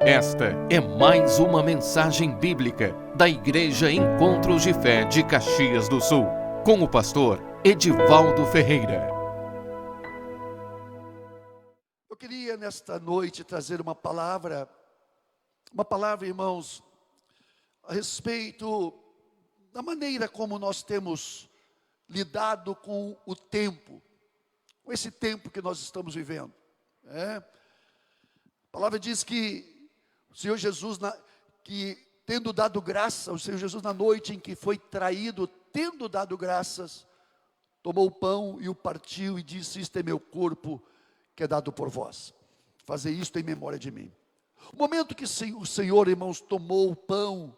Esta é mais uma mensagem bíblica da Igreja Encontros de Fé de Caxias do Sul, com o pastor Edivaldo Ferreira. Eu queria nesta noite trazer uma palavra, irmãos, a respeito da maneira como nós temos lidado com o tempo, com esse tempo que nós estamos vivendo. A palavra diz que o Senhor Jesus, tendo dado graça, o Senhor Jesus na noite em que foi traído, tendo dado graças, tomou o pão e o partiu e disse: isto é meu corpo que é dado por vós, fazei isto em memória de mim. O momento que o Senhor, irmãos, tomou o pão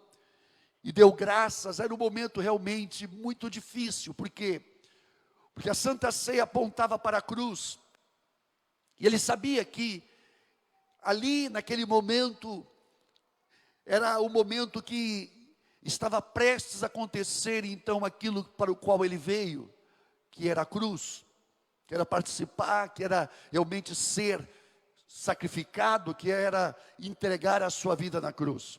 e deu graças, era um momento realmente muito difícil. Por quê? Porque a Santa Ceia apontava para a cruz, e ele sabia que ali naquele momento, era o momento que estava prestes a acontecer, então aquilo para o qual ele veio, que era a cruz, que era participar, que era realmente ser sacrificado, que era entregar a sua vida na cruz.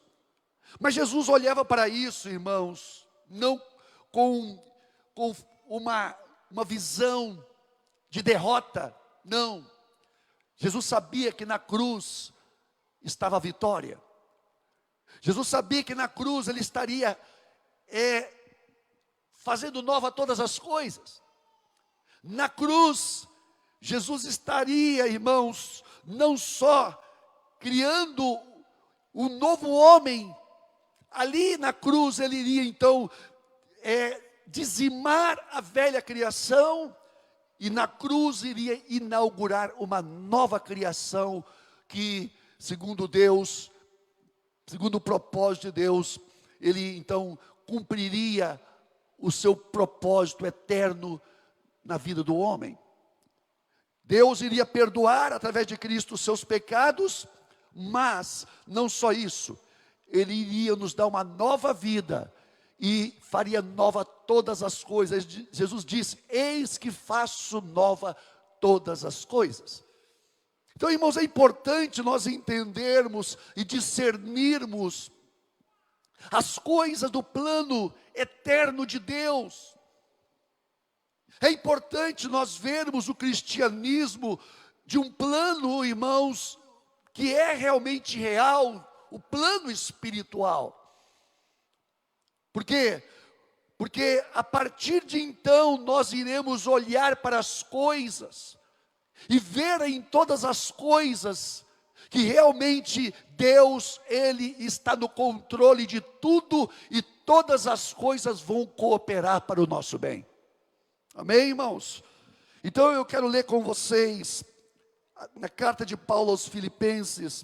Mas Jesus olhava para isso, irmãos, não com uma visão de derrota, não. Jesus sabia que na cruz estava a vitória. Jesus sabia que na cruz ele estaria fazendo nova todas as coisas. Na cruz, Jesus estaria, irmãos, não só criando um novo homem, ali na cruz ele iria então dizimar a velha criação, e na cruz iria inaugurar uma nova criação que, segundo Deus, segundo o propósito de Deus, ele então cumpriria o seu propósito eterno na vida do homem. Deus iria perdoar através de Cristo os seus pecados, mas não só isso, ele iria nos dar uma nova vida e faria nova todas as coisas. Jesus disse: eis que faço nova todas as coisas. Então, irmãos, é importante nós entendermos e discernirmos as coisas do plano eterno de Deus. É importante nós vermos o cristianismo de um plano, irmãos, que é realmente real, o plano espiritual. Por quê? Porque a partir de então nós iremos olhar para as coisas e ver em todas as coisas que realmente Deus, Ele está no controle de tudo, e todas as coisas vão cooperar para o nosso bem. Amém, irmãos? Então eu quero ler com vocês na carta de Paulo aos Filipenses,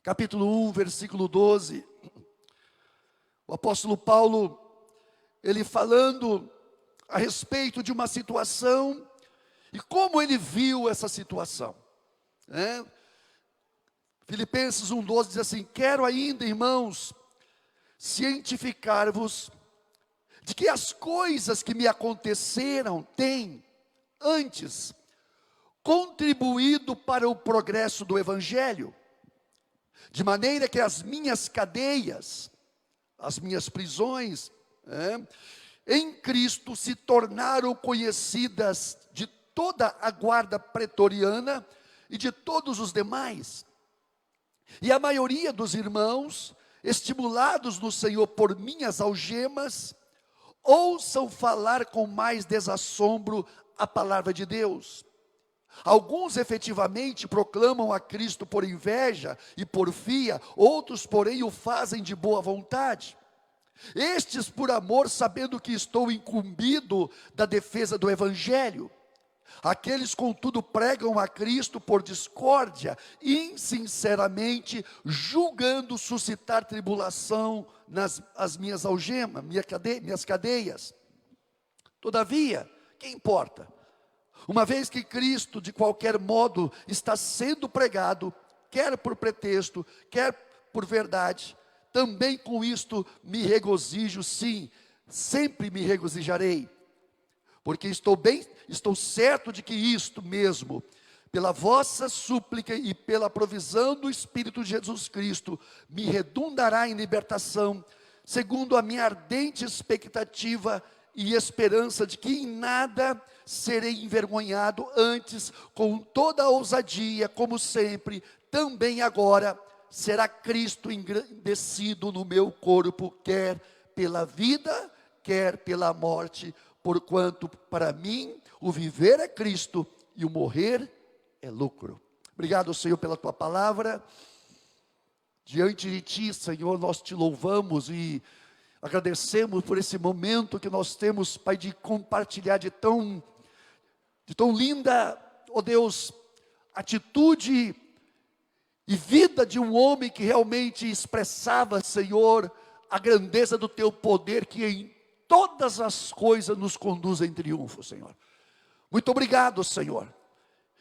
capítulo 1, versículo 12. O apóstolo Paulo, ele falando a respeito de uma situação e como ele viu essa situação. Filipenses 1,12 diz assim: quero ainda, irmãos, cientificar-vos de que as coisas que me aconteceram têm, antes, contribuído para o progresso do Evangelho, de maneira que as minhas cadeias, as minhas prisões, em Cristo se tornaram conhecidas de toda a guarda pretoriana e de todos os demais. E a maioria dos irmãos, estimulados no Senhor por minhas algemas, ouçam falar com mais desassombro a palavra de Deus. Alguns efetivamente proclamam a Cristo por inveja e porfia, outros porém o fazem de boa vontade. Estes por amor, sabendo que estou incumbido da defesa do Evangelho. Aqueles, contudo, pregam a Cristo por discórdia, insinceramente, julgando suscitar tribulação nas minhas algemas, minhas cadeias. Todavia, que importa? Uma vez que Cristo, de qualquer modo, está sendo pregado, quer por pretexto, quer por verdade, também com isto me regozijo, sim, sempre me regozijarei. Porque estou certo de que isto mesmo, pela vossa súplica e pela provisão do Espírito de Jesus Cristo, me redundará em libertação, segundo a minha ardente expectativa e esperança de que em nada serei envergonhado, antes, com toda a ousadia, como sempre, também agora, será Cristo engrandecido no meu corpo, quer pela vida, quer pela morte, porquanto para mim o viver é Cristo e o morrer é lucro. Obrigado, Senhor, pela tua palavra. Diante de ti, Senhor, nós te louvamos e agradecemos por esse momento que nós temos, Pai, de compartilhar de tão linda, ó Deus, atitude e vida de um homem que realmente expressava, Senhor, a grandeza do teu poder, que em todas as coisas nos conduz em triunfo, Senhor. Muito obrigado, Senhor.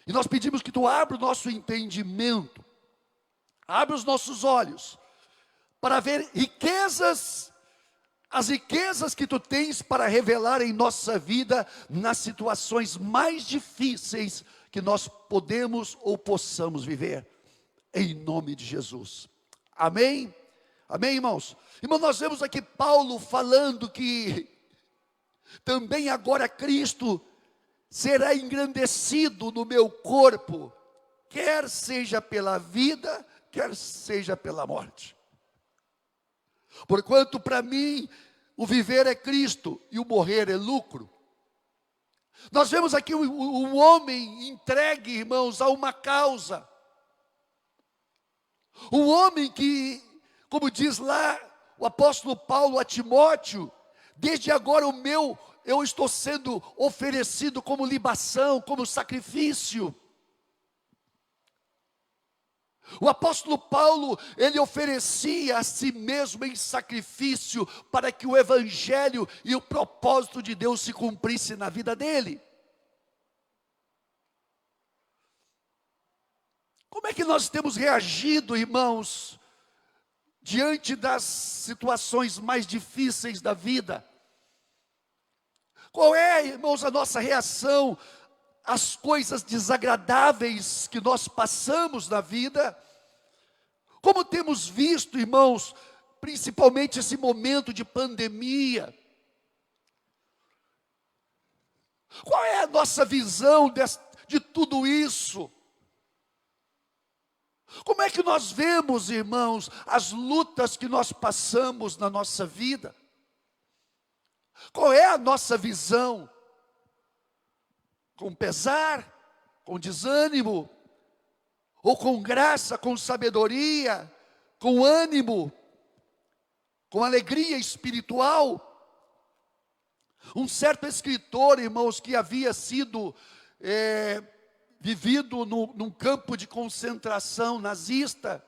E nós pedimos que tu abra o nosso entendimento, abre os nossos olhos, para ver as riquezas que tu tens para revelar em nossa vida, nas situações mais difíceis que nós podemos ou possamos viver, em nome de Jesus. Amém? Amém, irmãos? Irmãos, nós vemos aqui Paulo falando que também agora Cristo será engrandecido no meu corpo, quer seja pela vida, quer seja pela morte. Porquanto para mim o viver é Cristo e o morrer é lucro. Nós vemos aqui um homem entregue, irmãos, a uma causa. Um homem que, como diz lá o apóstolo Paulo a Timóteo, desde agora eu estou sendo oferecido como libação, como sacrifício. O apóstolo Paulo, ele oferecia a si mesmo em sacrifício, para que o evangelho e o propósito de Deus se cumprisse na vida dele. Como é que nós temos reagido, irmãos, diante das situações mais difíceis da vida? Qual é, irmãos, a nossa reação às coisas desagradáveis que nós passamos na vida? Como temos visto, irmãos, principalmente esse momento de pandemia? Qual é a nossa visão de tudo isso? Como é que nós vemos, irmãos, as lutas que nós passamos na nossa vida? Qual é a nossa visão? Com pesar, com desânimo, ou com graça, com sabedoria, com ânimo, com alegria espiritual? Um certo escritor, irmãos, que havia sido vivido num campo de concentração nazista,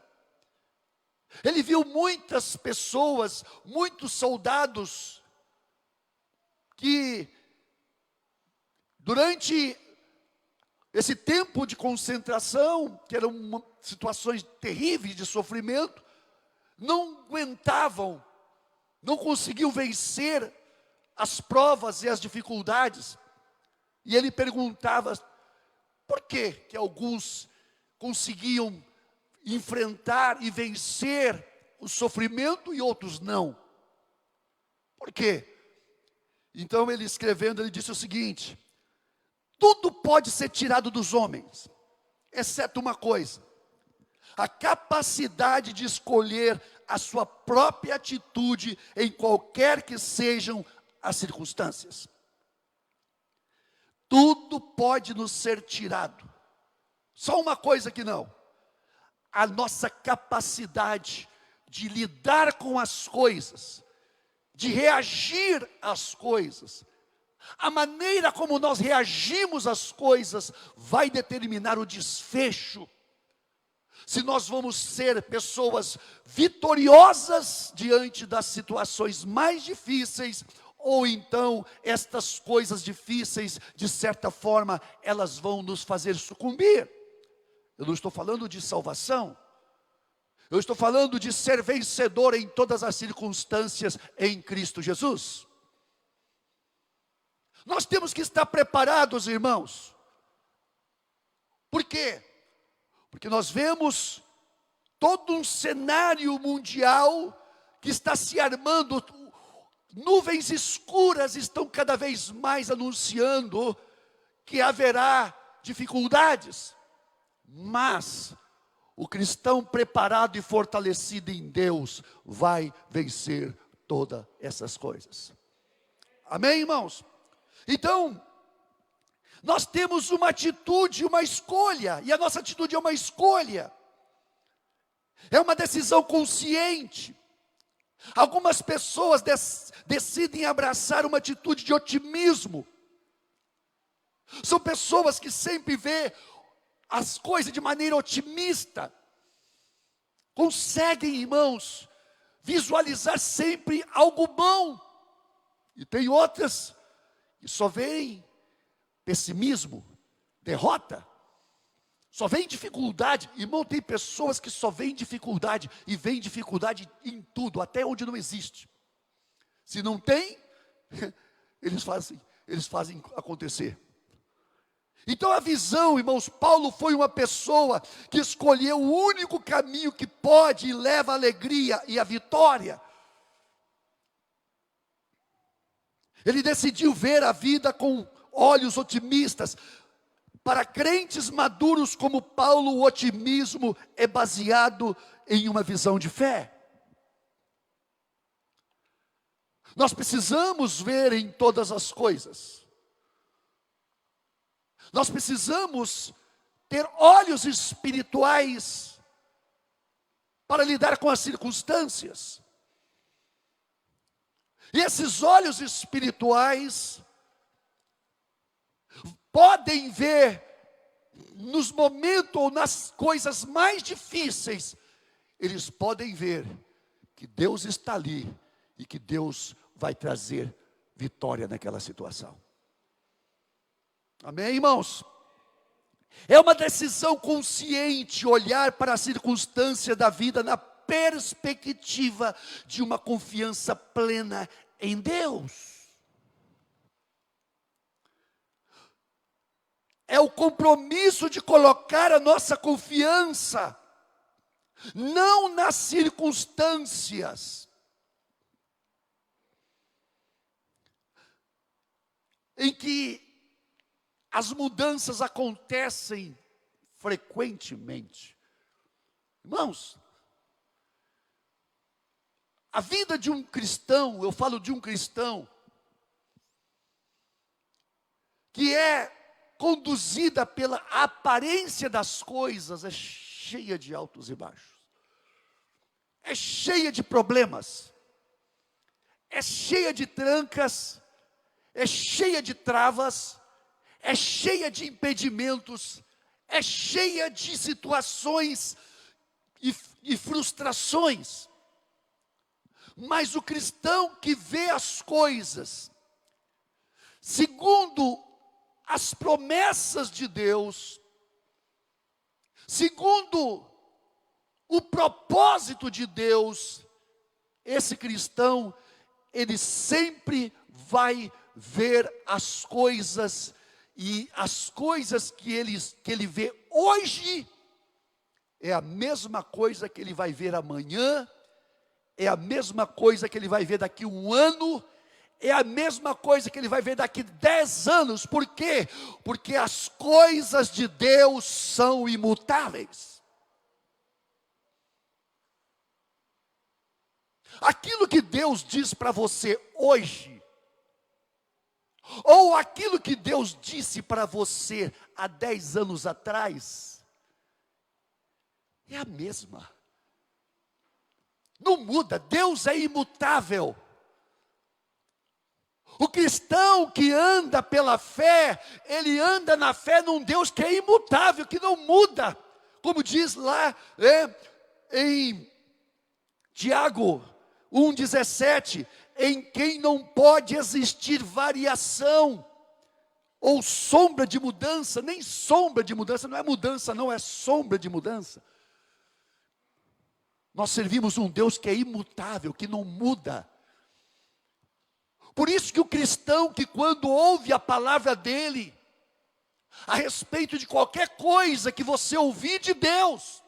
ele viu muitas pessoas, muitos soldados, que durante esse tempo de concentração, que eram situações terríveis de sofrimento, não aguentavam, não conseguiam vencer as provas e as dificuldades. E ele perguntava, por que alguns conseguiam enfrentar e vencer o sofrimento e outros não? Por quê? Então ele escrevendo, ele disse o seguinte: tudo pode ser tirado dos homens, exceto uma coisa: a capacidade de escolher a sua própria atitude em qualquer que sejam as circunstâncias. Tudo pode nos ser tirado, só uma coisa que não: a nossa capacidade de lidar com as coisas, de reagir às coisas. A maneira como nós reagimos às coisas vai determinar o desfecho. Se nós vamos ser pessoas vitoriosas diante das situações mais difíceis, ou então estas coisas difíceis, de certa forma, elas vão nos fazer sucumbir. Eu não estou falando de salvação. Eu estou falando de ser vencedor em todas as circunstâncias em Cristo Jesus. Nós temos que estar preparados, irmãos. Por quê? Porque nós vemos todo um cenário mundial que está se armando. Nuvens escuras estão cada vez mais anunciando que haverá dificuldades. Mas o cristão preparado e fortalecido em Deus vai vencer todas essas coisas. Amém, irmãos? Então, nós temos uma atitude, uma escolha, e a nossa atitude é uma escolha. É uma decisão consciente. Algumas pessoas decidem abraçar uma atitude de otimismo. São pessoas que sempre vê as coisas de maneira otimista. Conseguem, irmãos, visualizar sempre algo bom. E tem outras que só veem pessimismo, derrota. Só vem dificuldade. Irmão, tem pessoas que só veem dificuldade. E veem dificuldade em tudo, até onde não existe. Se não tem, eles fazem acontecer. Então a visão, irmãos, Paulo foi uma pessoa que escolheu o único caminho que pode e leva a alegria e a vitória. Ele decidiu ver a vida com olhos otimistas. Para crentes maduros como Paulo, o otimismo é baseado em uma visão de fé. Nós precisamos ver em todas as coisas. Nós precisamos ter olhos espirituais para lidar com as circunstâncias. E esses olhos espirituais podem ver nos momentos ou nas coisas mais difíceis, eles podem ver que Deus está ali e que Deus vai trazer vitória naquela situação. Amém, irmãos? É uma decisão consciente olhar para a circunstância da vida na perspectiva de uma confiança plena em Deus. É o compromisso de colocar a nossa confiança não nas circunstâncias, em que as mudanças acontecem frequentemente. Irmãos, a vida de um cristão, eu falo de um cristão, que é conduzida pela aparência das coisas, é cheia de altos e baixos, é cheia de problemas, é cheia de trancas, é cheia de travas, é cheia de impedimentos, é cheia de situações e frustrações. Mas o cristão que vê as coisas segundo as promessas de Deus, segundo o propósito de Deus, esse cristão, ele sempre vai ver as coisas, e as coisas que ele vê hoje, é a mesma coisa que ele vai ver amanhã, é a mesma coisa que ele vai ver daqui a um ano, é a mesma coisa que ele vai ver daqui 10 anos. Por quê? Porque as coisas de Deus são imutáveis. Aquilo que Deus diz para você hoje, ou aquilo que Deus disse para você há 10 anos atrás, é a mesma. Não muda, Deus é imutável. O cristão que anda pela fé, ele anda na fé num Deus que é imutável, que não muda. Como diz lá em Tiago 1,17, em quem não pode existir variação, ou sombra de mudança, nem sombra de mudança, não é mudança não, é sombra de mudança. Nós servimos um Deus que é imutável, que não muda. Por isso que o cristão que quando ouve a palavra dele, a respeito de qualquer coisa que você ouvir de Deus.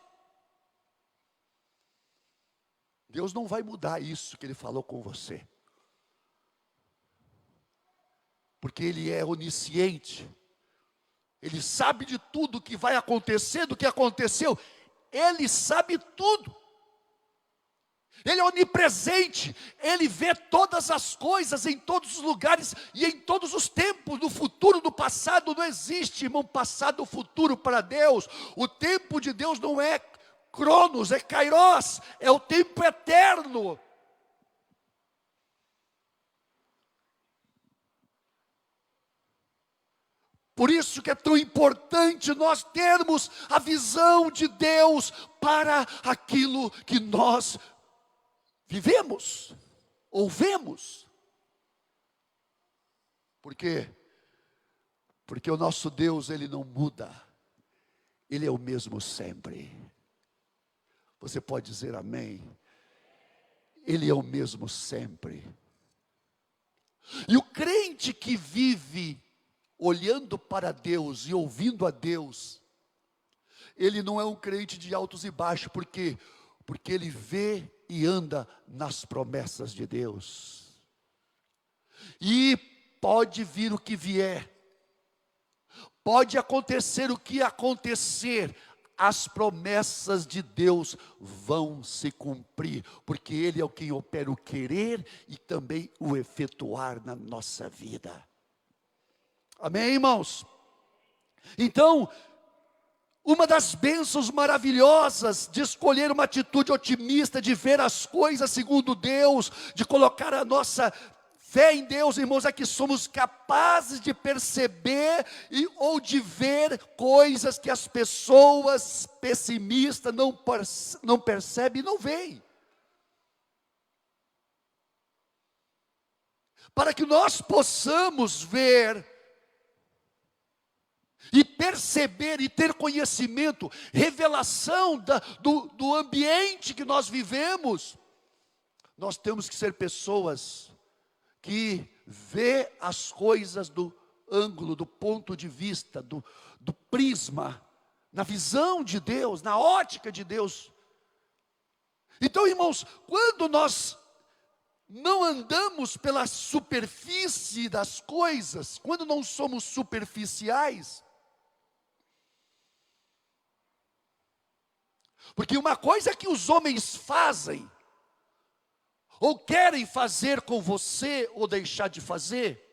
Deus não vai mudar isso que Ele falou com você. Porque Ele é onisciente. Ele sabe de tudo que vai acontecer, do que aconteceu. Ele sabe tudo. Ele é onipresente. Ele vê todas as coisas em todos os lugares e em todos os tempos. No futuro, no passado, não existe, irmão, passado ou futuro para Deus. O tempo de Deus não é Cronos, é Kairos, é o tempo eterno. Por isso que é tão importante nós termos a visão de Deus para aquilo que nós vivemos, ou vemos. Por quê? Porque o nosso Deus, Ele não muda. Ele é o mesmo sempre. Você pode dizer amém? Ele é o mesmo sempre. E o crente que vive olhando para Deus e ouvindo a Deus, ele não é um crente de altos e baixos. Por quê? Porque ele vê e anda nas promessas de Deus. E pode vir o que vier, pode acontecer o que acontecer, as promessas de Deus vão se cumprir, porque Ele é o quem opera o querer e também o efetuar na nossa vida. Amém, irmãos? Então, uma das bênçãos maravilhosas de escolher uma atitude otimista, de ver as coisas segundo Deus, de colocar a nossa fé em Deus, irmãos, é que somos capazes de perceber ou de ver coisas que as pessoas pessimistas não percebem e não veem. Para que nós possamos ver e perceber e ter conhecimento, revelação do ambiente que nós vivemos, nós temos que ser pessoas que vê as coisas do ângulo, do ponto de vista, do prisma, na visão de Deus, na ótica de Deus. Então, irmãos, quando nós não andamos pela superfície das coisas, quando não somos superficiais, porque uma coisa é que os homens fazem, ou querem fazer com você, ou deixar de fazer.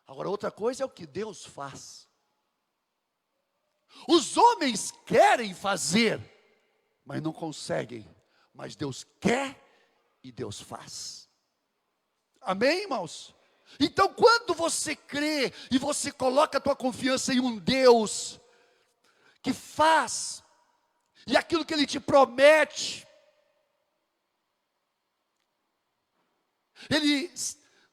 Agora, outra coisa é o que Deus faz. Os homens querem fazer, mas não conseguem. Mas Deus quer e Deus faz. Amém, irmãos? Então, quando você crê e você coloca a tua confiança em um Deus que faz, e aquilo que Ele te promete, Ele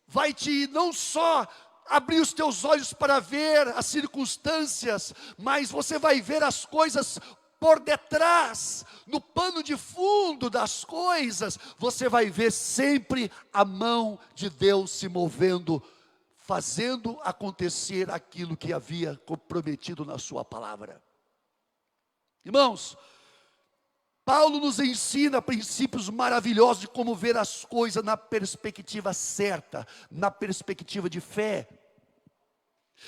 vai te não só abrir os teus olhos para ver as circunstâncias, mas você vai ver as coisas por detrás, no pano de fundo das coisas, você vai ver sempre a mão de Deus se movendo, fazendo acontecer aquilo que havia comprometido na sua palavra. Irmãos, Paulo nos ensina princípios maravilhosos de como ver as coisas na perspectiva certa, na perspectiva de fé.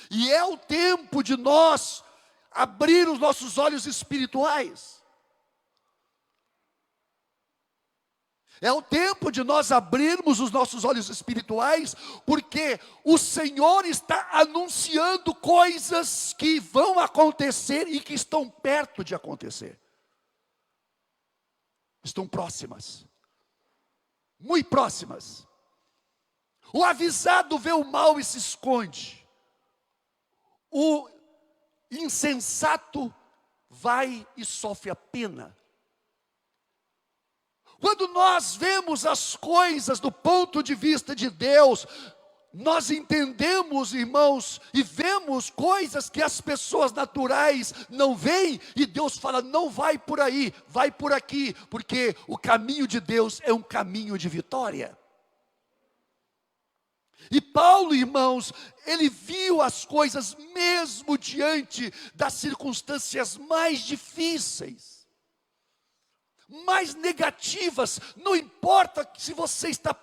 E é o tempo de nós abrir os nossos olhos espirituais. É o tempo de nós abrirmos os nossos olhos espirituais, porque o Senhor está anunciando coisas que vão acontecer e que estão perto de acontecer. Estão próximas, muito próximas. O avisado vê o mal e se esconde. O insensato vai e sofre a pena. Quando nós vemos as coisas do ponto de vista de Deus, nós entendemos, irmãos, e vemos coisas que as pessoas naturais não veem, e Deus fala, não vai por aí, vai por aqui, porque o caminho de Deus é um caminho de vitória. E Paulo, irmãos, ele viu as coisas mesmo diante das circunstâncias mais difíceis, mais negativas. Não importa se você está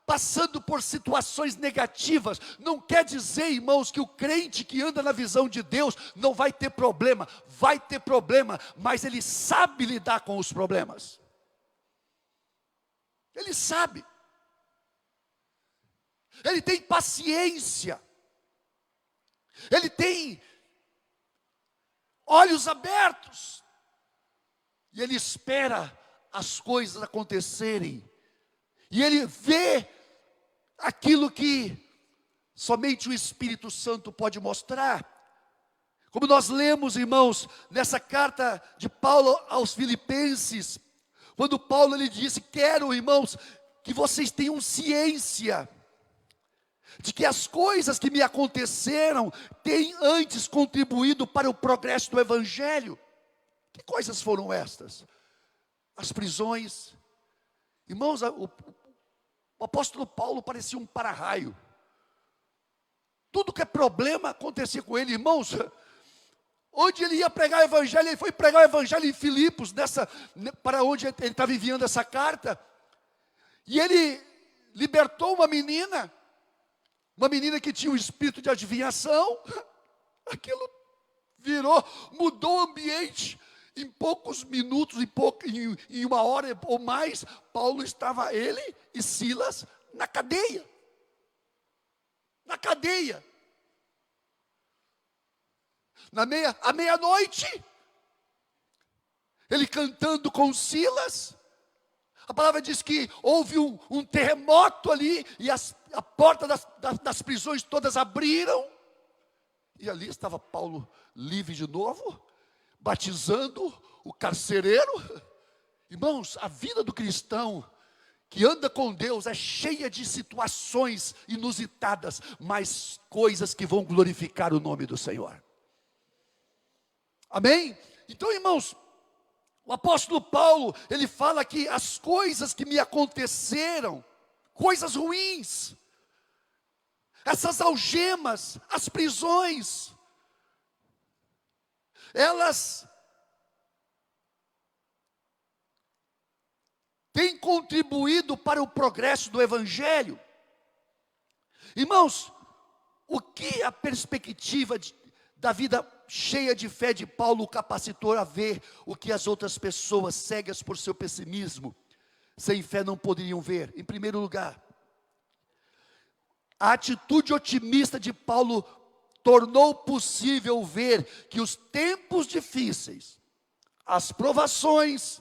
passando por situações negativas, não quer dizer, irmãos, que o crente que anda na visão de Deus não vai ter problema. Vai ter problema, mas ele sabe lidar com os problemas. Ele sabe. Ele tem paciência. Ele tem olhos abertos. E ele espera as coisas acontecerem. E ele vê aquilo que somente o Espírito Santo pode mostrar. Como nós lemos, irmãos, nessa carta de Paulo aos Filipenses, quando Paulo ele disse: quero, irmãos, que vocês tenham ciência de que as coisas que me aconteceram têm antes contribuído para o progresso do Evangelho. Que coisas foram estas? As prisões. Irmãos, o apóstolo Paulo parecia um para-raio. Tudo que é problema acontecia com ele, irmãos. Onde ele ia pregar o Evangelho, ele foi pregar o Evangelho em Filipos, para onde ele estava enviando essa carta. E ele libertou uma menina que tinha um espírito de adivinhação. Aquilo mudou o ambiente. Em poucos minutos, em uma hora ou mais, Paulo estava, ele e Silas, na cadeia. Na cadeia. À meia-noite, ele cantando com Silas. A palavra diz que houve um terremoto ali, e a porta das prisões todas abriram. E ali estava Paulo livre de novo, batizando o carcereiro. Irmãos, a vida do cristão que anda com Deus é cheia de situações inusitadas, mas coisas que vão glorificar o nome do Senhor. Amém? Então, irmãos, o apóstolo Paulo, ele fala que as coisas que me aconteceram, coisas ruins, essas algemas, as prisões, elas têm contribuído para o progresso do Evangelho. Irmãos, o que a perspectiva da vida cheia de fé de Paulo o capacitou a ver o que as outras pessoas, cegas por seu pessimismo, sem fé não poderiam ver? Em primeiro lugar, a atitude otimista de Paulo tornou possível ver que os tempos difíceis, as provações,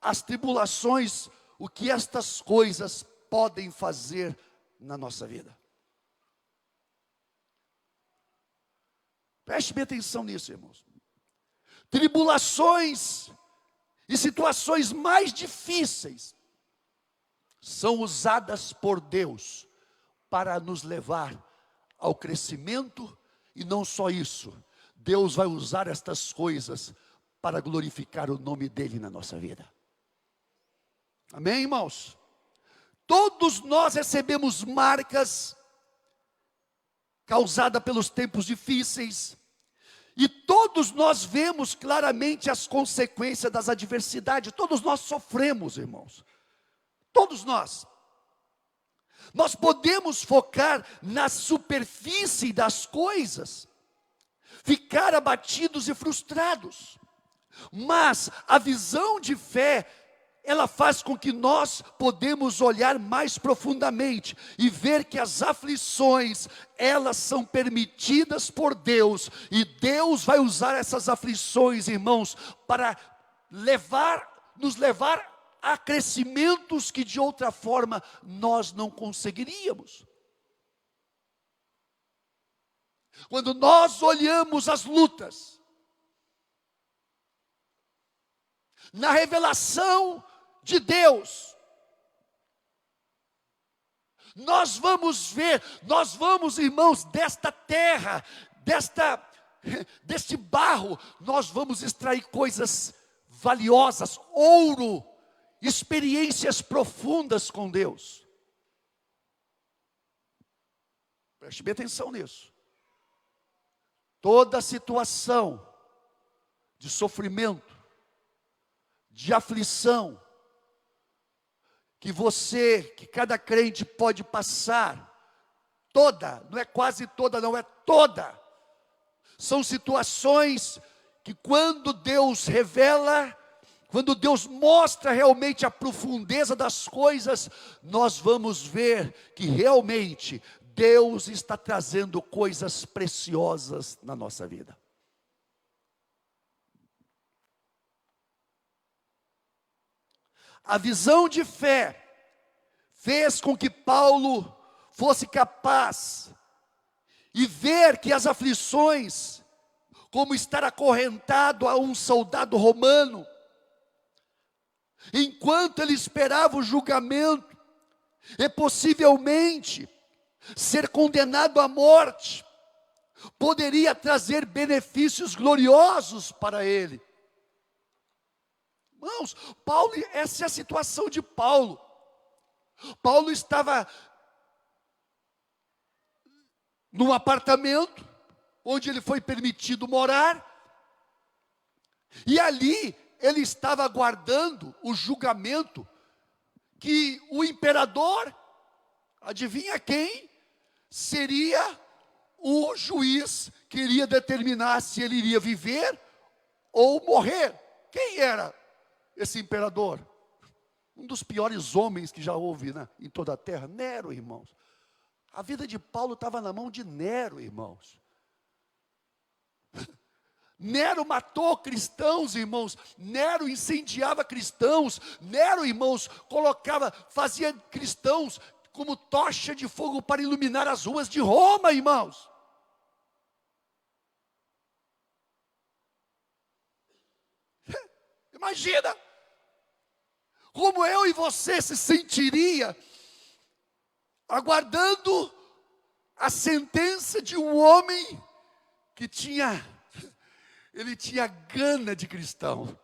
as tribulações, o que estas coisas podem fazer na nossa vida. Preste bem atenção nisso, irmãos. Tribulações e situações mais difíceis são usadas por Deus para nos levar ao crescimento. E não só isso, Deus vai usar estas coisas para glorificar o nome dEle na nossa vida. Amém, irmãos? Todos nós recebemos marcas causadas pelos tempos difíceis, e todos nós vemos claramente as consequências das adversidades. Todos nós sofremos, irmãos. Todos nós. Nós podemos focar na superfície das coisas, ficar abatidos e frustrados, mas a visão de fé, ela faz com que nós podemos olhar mais profundamente e ver que as aflições, elas são permitidas por Deus, e Deus vai usar essas aflições, irmãos, para nos levar a crescimentos que de outra forma nós não conseguiríamos. Quando nós olhamos as lutas, na revelação de Deus, nós vamos ver, irmãos, desta terra, deste barro, nós vamos extrair coisas valiosas, ouro, experiências profundas com Deus. Preste bem atenção nisso. Toda situação de sofrimento, de aflição, que cada crente pode passar, toda, não é quase toda, não, é toda. São situações que quando Deus revela, quando Deus mostra realmente a profundeza das coisas, nós vamos ver que realmente Deus está trazendo coisas preciosas na nossa vida. A visão de fé fez com que Paulo fosse capaz de ver que as aflições, como estar acorrentado a um soldado romano, enquanto ele esperava o julgamento, e possivelmente ser condenado à morte, poderia trazer benefícios gloriosos para ele. Irmãos, essa é a situação de Paulo. Paulo estava num apartamento, onde ele foi permitido morar, e ali ele estava aguardando o julgamento que o imperador, adivinha quem, seria o juiz que iria determinar se ele iria viver ou morrer. Quem era esse imperador? Um dos piores homens que já houve, né, em toda a terra, Nero, irmãos. A vida de Paulo estava na mão de Nero, irmãos. Nero matou cristãos, irmãos. Nero incendiava cristãos. Nero, irmãos, fazia cristãos como tocha de fogo para iluminar as ruas de Roma, irmãos. Imagina como eu e você se sentiria aguardando a sentença de um homem que tinha gana de cristão,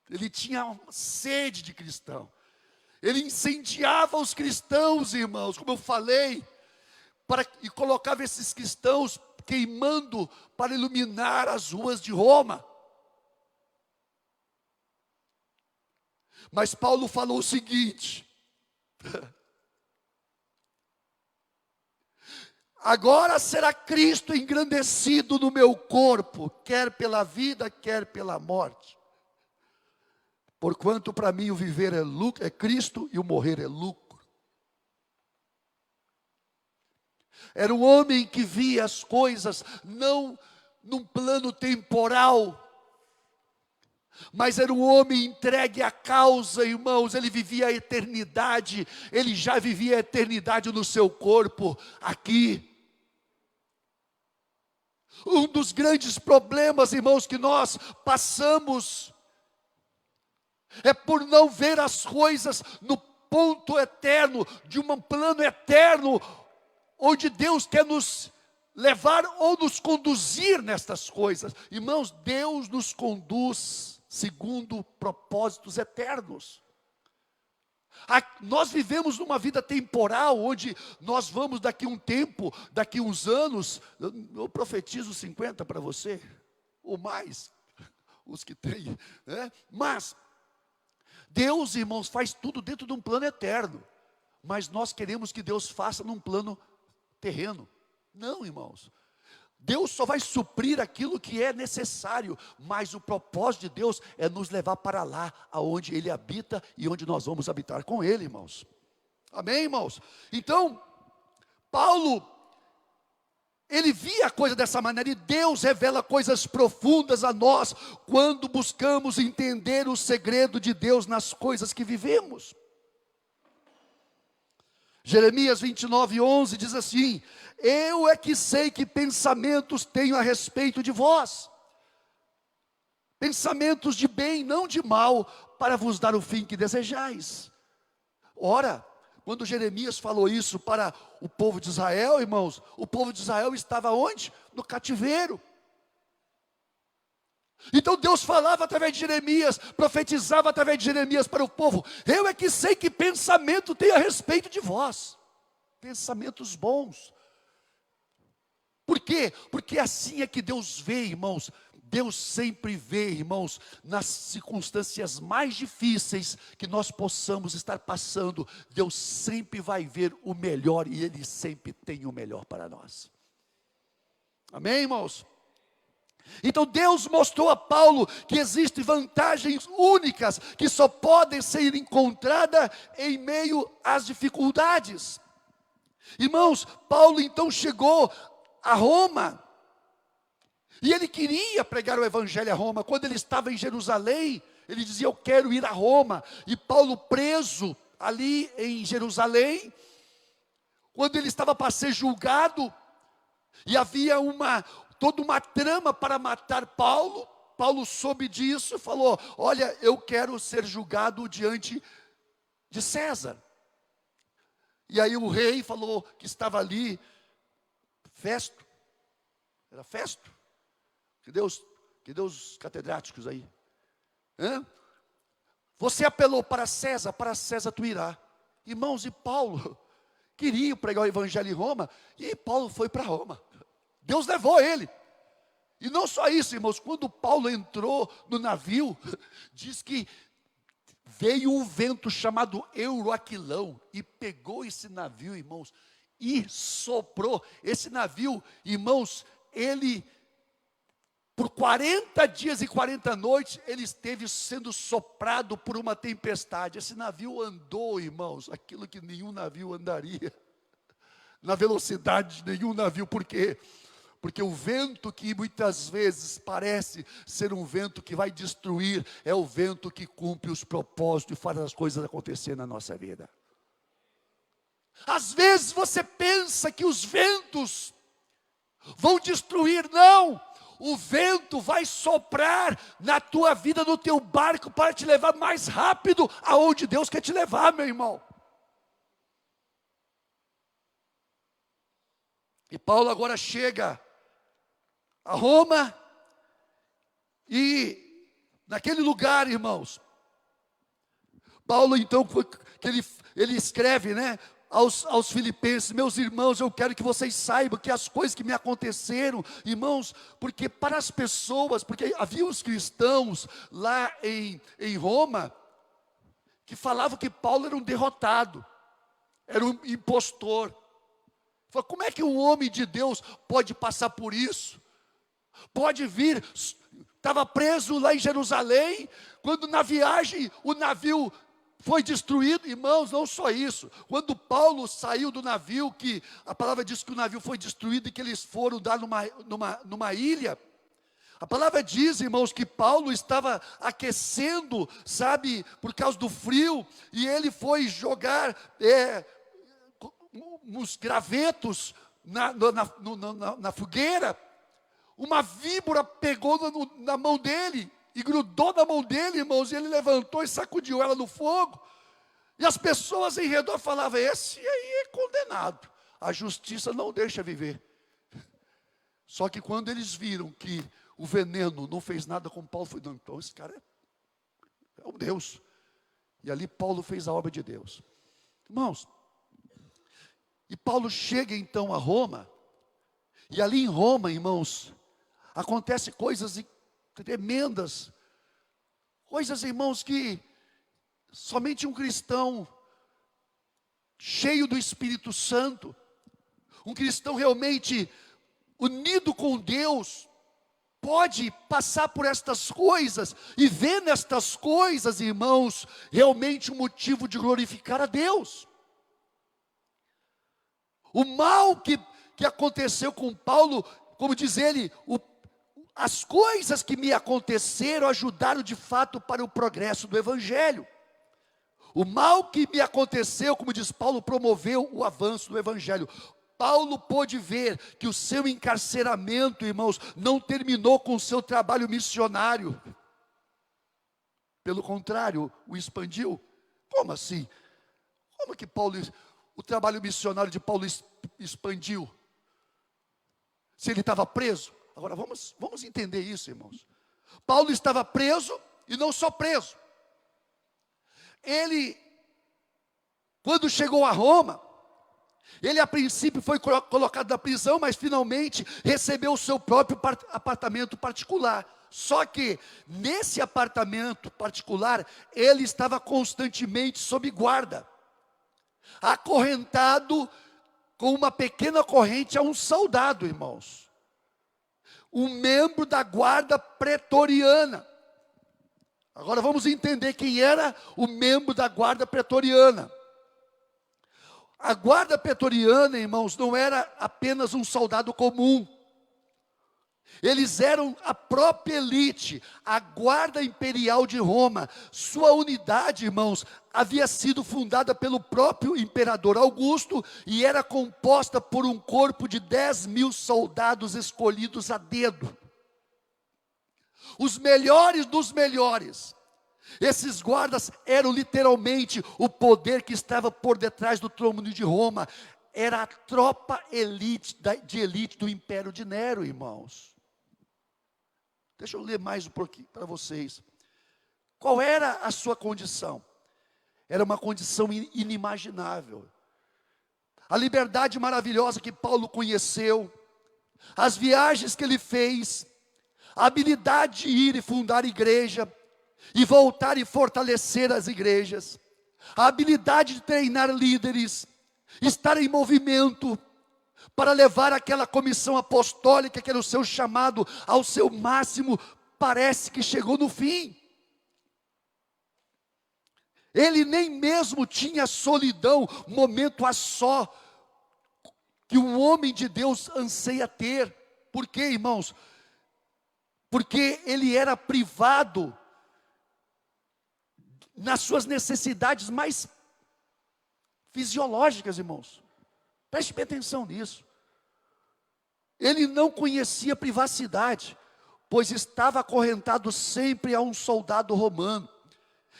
ele tinha sede de cristão, ele incendiava os cristãos, irmãos, como eu falei, e colocava esses cristãos queimando para iluminar as ruas de Roma. Mas Paulo falou o seguinte: agora será Cristo engrandecido no meu corpo, quer pela vida, quer pela morte. Porquanto para mim o viver é Cristo e o morrer é lucro. Era um homem que via as coisas não num plano temporal, mas era um homem entregue à causa, irmãos. Ele vivia a eternidade, ele já vivia a eternidade no seu corpo, aqui. Um dos grandes problemas, irmãos, que nós passamos, é por não ver as coisas no ponto eterno, de um plano eterno, onde Deus quer nos levar ou nos conduzir nestas coisas. Irmãos, Deus nos conduz segundo propósitos eternos. Nós vivemos numa vida temporal, onde nós vamos daqui um tempo, daqui uns anos, eu profetizo 50 para você, ou mais, os que têm, né? Mas Deus, irmãos, faz tudo dentro de um plano eterno, mas nós queremos que Deus faça num plano terreno. Não, irmãos. Deus só vai suprir aquilo que é necessário, mas o propósito de Deus é nos levar para lá, aonde Ele habita e onde nós vamos habitar com Ele, irmãos. Amém, irmãos? Então, Paulo, ele via a coisa dessa maneira, e Deus revela coisas profundas a nós, quando buscamos entender o segredo de Deus nas coisas que vivemos. Jeremias 29:11 diz assim: eu é que sei que pensamentos tenho a respeito de vós, pensamentos de bem, não de mal, para vos dar o fim que desejais. Ora, quando Jeremias falou isso para o povo de Israel, irmãos, o povo de Israel estava onde? No cativeiro. Então Deus falava através de Jeremias, profetizava através de Jeremias para o povo: eu é que sei que pensamento tenho a respeito de vós, pensamentos bons, Por quê? Porque assim é que Deus vê, irmãos. Deus sempre vê, irmãos, nas circunstâncias mais difíceis que nós possamos estar passando, Deus sempre vai ver o melhor e Ele sempre tem o melhor para nós. Amém, irmãos? Então Deus mostrou a Paulo que existem vantagens únicas que só podem ser encontradas em meio às dificuldades. Irmãos, Paulo então chegou a Roma, e ele queria pregar o evangelho a Roma. Quando ele estava em Jerusalém, ele dizia: eu quero ir a Roma. E Paulo preso ali em Jerusalém, quando ele estava para ser julgado, e havia toda uma trama para matar Paulo. Paulo soube disso e falou: olha, eu quero ser julgado diante de César. E aí o rei falou que estava ali, Festo, era Festo, que Deus catedráticos aí. Você apelou para César tu irá. Irmãos, e Paulo queria pregar o evangelho em Roma, e Paulo foi para Roma. Deus levou ele. E não só isso, irmãos, quando Paulo entrou no navio, diz que veio um vento chamado Euroaquilão e pegou esse navio, irmãos, e soprou. Esse navio, irmãos, ele, por 40 dias e 40 noites, ele esteve sendo soprado por uma tempestade. Esse navio andou, irmãos, aquilo que nenhum navio andaria, na velocidade de nenhum navio. Por quê? Porque o vento que muitas vezes parece ser um vento que vai destruir, é o vento que cumpre os propósitos e faz as coisas acontecer na nossa vida. Às vezes você pensa que os ventos vão destruir. Não, o vento vai soprar na tua vida, no teu barco, para te levar mais rápido aonde Deus quer te levar, meu irmão. E Paulo agora chega a Roma, e naquele lugar, irmãos, Paulo então, que ele escreve, aos filipenses: meus irmãos, eu quero que vocês saibam que as coisas que me aconteceram, irmãos, porque para as pessoas, porque havia os cristãos lá em Roma, que falavam que Paulo era um derrotado, era um impostor. Fala, como é que um homem de Deus pode passar por isso? Pode vir, estava preso lá em Jerusalém, quando na viagem o navio foi destruído. Irmãos, não só isso, quando Paulo saiu do navio, que a palavra diz que o navio foi destruído e que eles foram dar numa ilha, a palavra diz, irmãos, que Paulo estava aquecendo, sabe, por causa do frio, e ele foi jogar uns gravetos na fogueira. Uma víbora pegou na mão dele e grudou na mão dele, irmãos, e ele levantou e sacudiu ela no fogo. E as pessoas em redor falavam: esse aí é condenado, a justiça não deixa viver. Só que quando eles viram que o veneno não fez nada com Paulo, foi: não, então esse cara é um Deus. E ali Paulo fez a obra de Deus. Irmãos, e Paulo chega então a Roma, e ali em Roma, irmãos, acontecem coisas tremendas, coisas, irmãos, que somente um cristão cheio do Espírito Santo, um cristão realmente unido com Deus, pode passar por estas coisas e ver nestas coisas, irmãos, realmente um motivo de glorificar a Deus. O mal que aconteceu com Paulo, como diz ele, as coisas que me aconteceram ajudaram de fato para o progresso do Evangelho. O mal que me aconteceu, como diz Paulo, promoveu o avanço do Evangelho. Paulo pôde ver que o seu encarceramento, irmãos, não terminou com o seu trabalho missionário. Pelo contrário, o expandiu. Como assim? Como que o trabalho missionário de Paulo expandiu? Se ele estava preso? Agora vamos entender isso, irmãos. Paulo estava preso, e não só preso. Ele, quando chegou a Roma, Ele a princípio foi colocado na prisão, mas finalmente recebeu o seu próprio apartamento particular. Só que nesse apartamento particular, ele estava constantemente sob guarda, acorrentado com uma pequena corrente a um soldado, irmãos. Um membro da guarda pretoriana. Agora vamos entender quem era o membro da guarda pretoriana. A guarda pretoriana, irmãos, não era apenas um soldado comum. Eles eram a própria elite, a guarda imperial de Roma. Sua unidade, irmãos, havia sido fundada pelo próprio imperador Augusto e era composta por um corpo de 10.000 soldados escolhidos a dedo. Os melhores dos melhores. Esses guardas eram literalmente o poder que estava por detrás do trono de Roma. Era a tropa de elite do Império de Nero, irmãos. Deixa eu ler mais um pouquinho para vocês. Qual era a sua condição? Era uma condição inimaginável. A liberdade maravilhosa que Paulo conheceu, as viagens que ele fez, a habilidade de ir e fundar igreja, e voltar e fortalecer as igrejas, a habilidade de treinar líderes, estar em movimento, para levar aquela comissão apostólica, que era o seu chamado, ao seu máximo, parece que chegou no fim. Ele nem mesmo tinha solidão, momento a só, que um homem de Deus anseia ter. Por quê, irmãos? Porque ele era privado nas suas necessidades mais fisiológicas, irmãos. Preste bem atenção nisso. Ele não conhecia privacidade, pois estava acorrentado sempre a um soldado romano.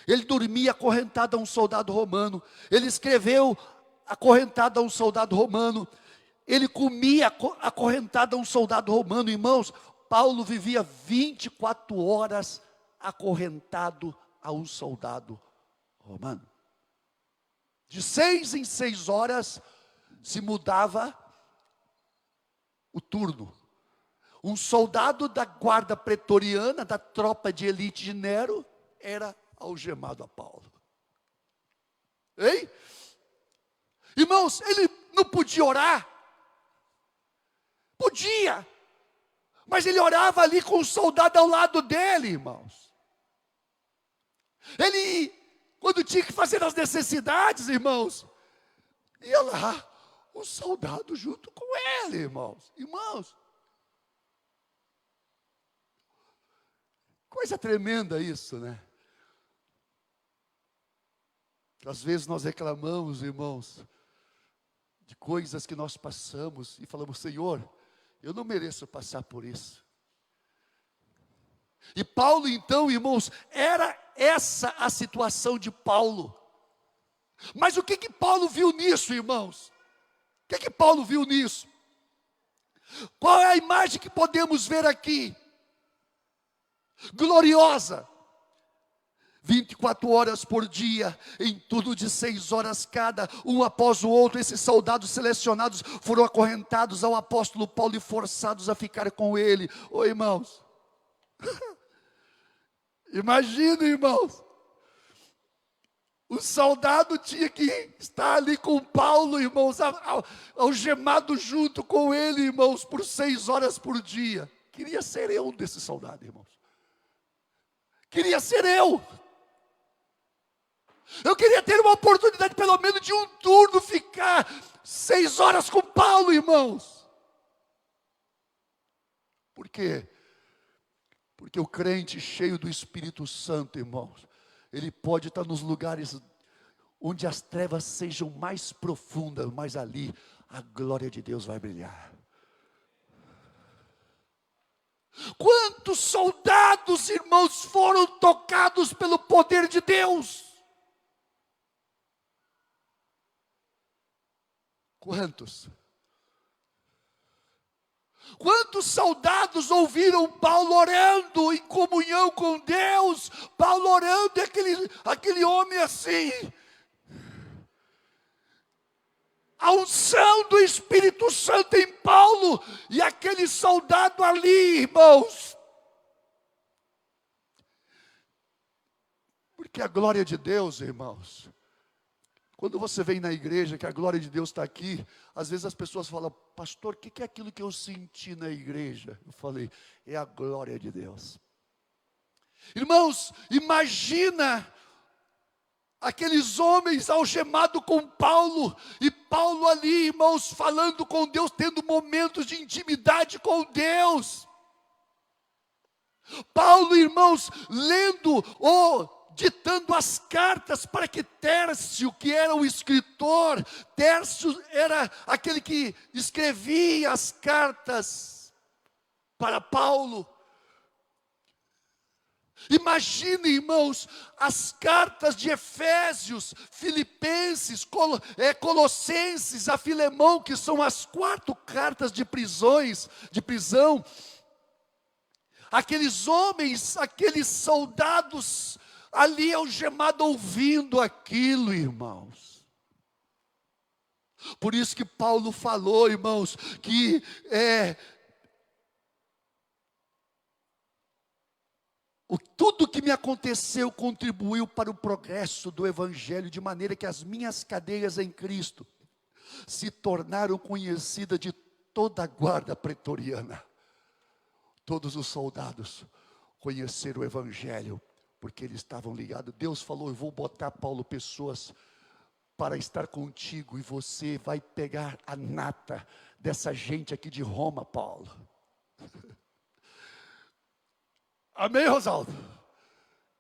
Ele dormia acorrentado a um soldado romano. Ele escreveu acorrentado a um soldado romano. Ele comia acorrentado a um soldado romano. Irmãos, Paulo vivia 24 horas acorrentado a um soldado romano. De 6 em 6 horas se mudava o turno. Um soldado da guarda pretoriana, da tropa de elite de Nero, era algemado a Paulo. Hein? Irmãos, ele não podia orar? Podia. Mas ele orava ali com o soldado ao lado dele, irmãos. Ele, quando tinha que fazer as necessidades, irmãos, ia lá, um soldado junto com ele, irmãos. Irmãos, coisa tremenda isso, né? Às vezes nós reclamamos, irmãos, de coisas que nós passamos e falamos: Senhor, eu não mereço passar por isso. E Paulo então, irmãos, era essa a situação de Paulo. Mas o que Paulo viu nisso, irmãos? O que Paulo viu nisso? Qual é a imagem que podemos ver aqui? Gloriosa. 24 horas por dia, em tudo de 6 horas cada, um após o outro, esses soldados selecionados foram acorrentados ao apóstolo Paulo e forçados a ficar com ele. Ô irmãos, imagina, irmãos, o soldado tinha que estar ali com Paulo, irmãos, algemado junto com ele, irmãos, por 6 horas por dia. Queria ser eu desse soldado, irmãos. Queria ser eu. Eu queria ter uma oportunidade, pelo menos de um turno, ficar 6 horas com Paulo, irmãos. Por quê? Porque o crente cheio do Espírito Santo, irmãos, ele pode estar nos lugares onde as trevas sejam mais profundas, mas ali a glória de Deus vai brilhar. Quantos soldados, irmãos, foram tocados pelo poder de Deus? Quantos? Quantos soldados ouviram Paulo orando em comunhão com Deus? Paulo orando, e aquele homem assim, a unção do Espírito Santo em Paulo e aquele soldado ali, irmãos. Porque a glória de Deus, irmãos, quando você vem na igreja, que a glória de Deus está aqui, às vezes as pessoas falam: pastor, o que é aquilo que eu senti na igreja? Eu falei: é a glória de Deus. Irmãos, imagina aqueles homens algemados com Paulo, e Paulo ali, irmãos, falando com Deus, tendo momentos de intimidade com Deus. Paulo, irmãos, lendo ditando as cartas para que Tércio, que era o escritor, Tércio era aquele que escrevia as cartas para Paulo. Imagine, irmãos, as cartas de Efésios, Filipenses, Colossenses, a Filemão, que são as 4 cartas de prisão. Aqueles homens, aqueles soldados ali algemado ouvindo aquilo, irmãos. Por isso que Paulo falou, irmãos, que tudo que me aconteceu contribuiu para o progresso do Evangelho, de maneira que as minhas cadeias em Cristo se tornaram conhecidas de toda a guarda pretoriana. Todos os soldados conheceram o Evangelho, porque eles estavam ligados. Deus falou: eu vou botar, Paulo, pessoas para estar contigo, e você vai pegar a nata dessa gente aqui de Roma, Paulo. Amém, Rosaldo?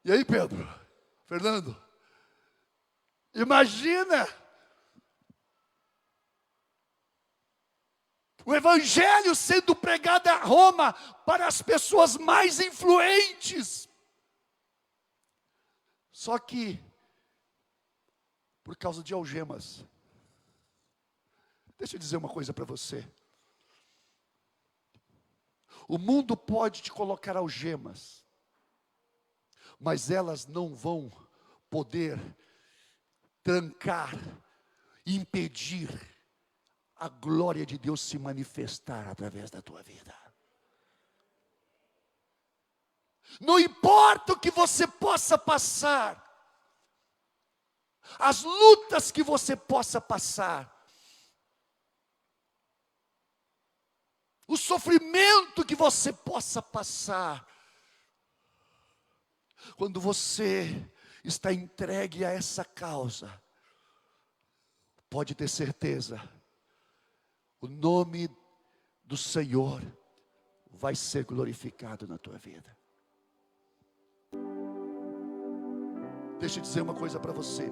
E aí, Pedro? Fernando? Imagina o Evangelho sendo pregado a Roma para as pessoas mais influentes. Só que, por causa de algemas, deixa eu dizer uma coisa para você. O mundo pode te colocar algemas, mas elas não vão poder trancar, impedir a glória de Deus se manifestar através da tua vida. Não importa o que você possa passar, as lutas que você possa passar, o sofrimento que você possa passar, quando você está entregue a essa causa, pode ter certeza, o nome do Senhor vai ser glorificado na tua vida. Deixa eu dizer uma coisa para você.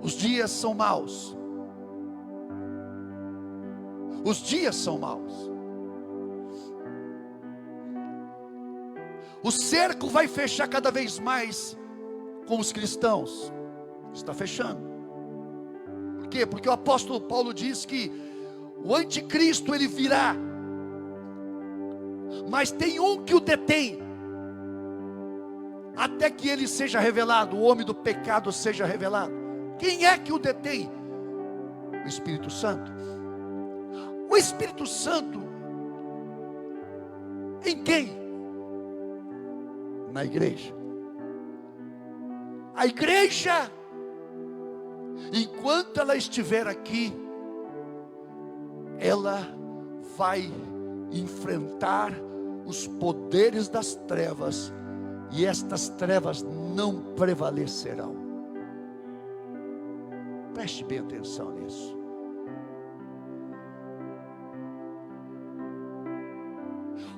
Os dias são maus. Os dias são maus. O cerco vai fechar cada vez mais com os cristãos. Está fechando. Por quê? Porque o apóstolo Paulo diz que o anticristo ele virá, mas tem um que o detém, até que ele seja revelado, o homem do pecado seja revelado. Quem é que o detém? O Espírito Santo. O Espírito Santo em quem? Na igreja. A igreja, enquanto ela estiver aqui, ela vai enfrentar os poderes das trevas, e estas trevas não prevalecerão. Preste bem atenção nisso.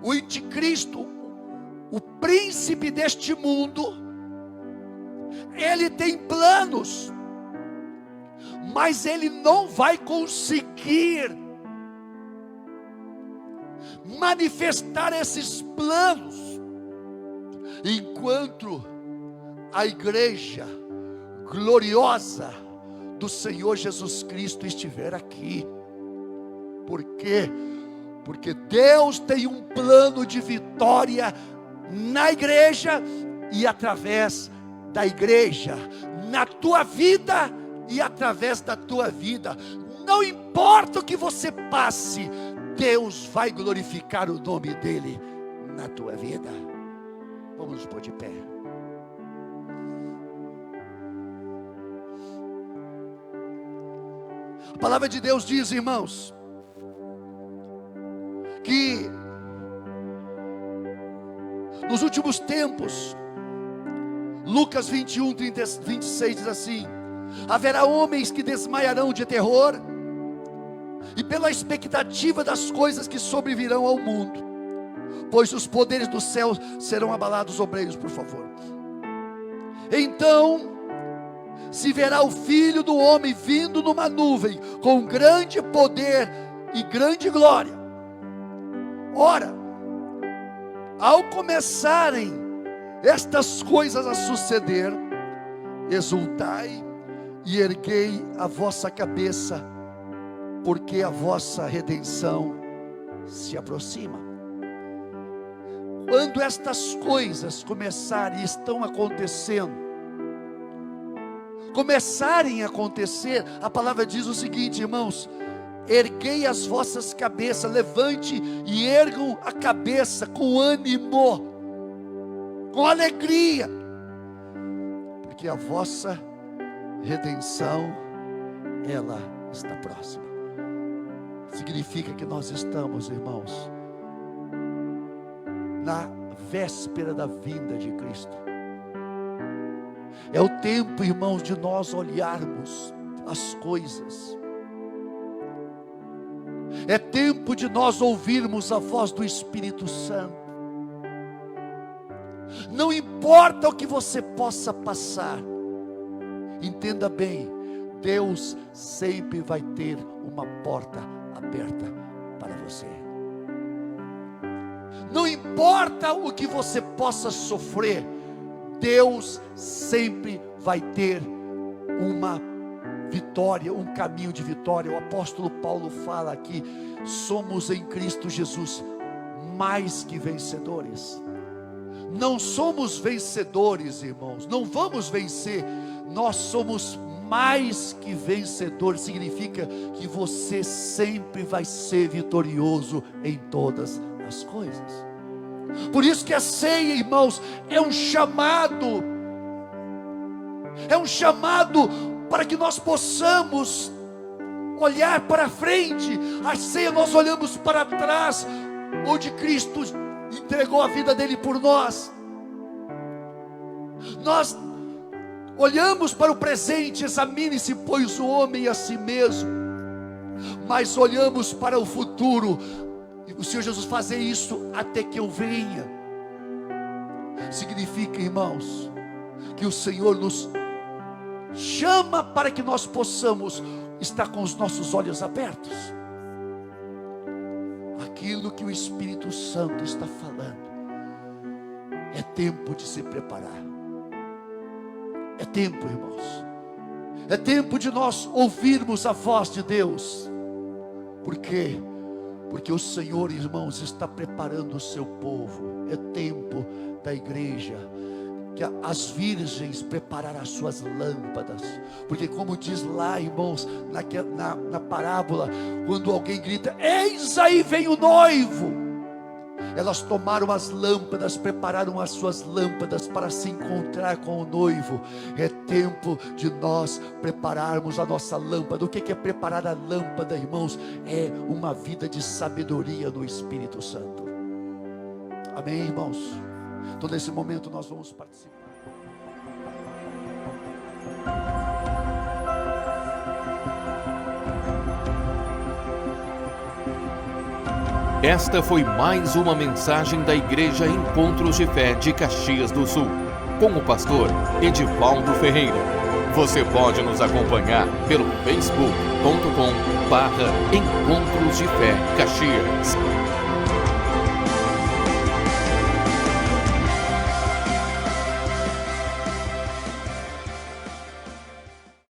O anticristo, o príncipe deste mundo, ele tem planos, mas ele não vai conseguir manifestar esses planos enquanto a igreja gloriosa do Senhor Jesus Cristo estiver aqui. Por quê? Porque Deus tem um plano de vitória na igreja e através da igreja. na tua vida e através da tua vida. Não importa o que você passe, Deus vai glorificar o nome dEle na tua vida. Vamos nos pôr de pé. A palavra de Deus diz, irmãos, que nos últimos tempos, Lucas 21, 26 diz assim: haverá homens que desmaiarão de terror e pela expectativa das coisas que sobrevirão ao mundo, pois os poderes do céu serão abalados. Obreiros, por favor. Então se verá o Filho do Homem vindo numa nuvem com grande poder e grande glória. Ora, ao começarem estas coisas a suceder, exultai e erguei a vossa cabeça, porque a vossa redenção se aproxima. Quando estas coisas começarem, estão acontecendo, começarem a acontecer, a palavra diz o seguinte, irmãos: erguei as vossas cabeças, levante e ergam a cabeça com ânimo, com alegria, porque a vossa redenção, ela está próxima. Significa que nós estamos, irmãos, na véspera da vinda de Cristo. É o tempo, irmãos, de nós olharmos as coisas. É tempo de nós ouvirmos a voz do Espírito Santo. Não importa o que você possa passar, entenda bem, Deus sempre vai ter uma porta aberta para você. Não importa o que você possa sofrer, Deus sempre vai ter uma vitória, um caminho de vitória. O apóstolo Paulo fala aqui: somos em Cristo Jesus mais que vencedores. Não somos vencedores, irmãos, não vamos vencer, nós somos mais que vencedores. Significa que você sempre vai ser vitorioso em todas as coisas. Por isso que a ceia, irmãos, é um chamado para que nós possamos olhar para frente. A ceia nós olhamos para trás, onde Cristo entregou a vida dele por nós. Nós olhamos para o presente, examine-se, pois, o homem a si mesmo, mas olhamos para o futuro. O Senhor Jesus fazer isso até que eu venha. Significa, irmãos, que o Senhor nos chama para que nós possamos estar com os nossos olhos abertos. Aquilo que o Espírito Santo está falando, é tempo de se preparar. É tempo, irmãos, é tempo de nós ouvirmos a voz de Deus. Por quê? Porque o Senhor, irmãos, está preparando o seu povo. É tempo da igreja, que as virgens prepararam as suas lâmpadas. Porque como diz lá, irmãos, na parábola, quando alguém grita: eis aí vem o noivo, elas tomaram as lâmpadas, prepararam as suas lâmpadas para se encontrar com o noivo. É tempo de nós prepararmos a nossa lâmpada. O que é preparar a lâmpada, irmãos? É uma vida de sabedoria no Espírito Santo. Amém, irmãos? Então nesse momento nós vamos participar. Esta foi mais uma mensagem da Igreja Encontros de Fé de Caxias do Sul, com o pastor Edivaldo Ferreira. Você pode nos acompanhar pelo facebook.com/Encontros de Fé Caxias.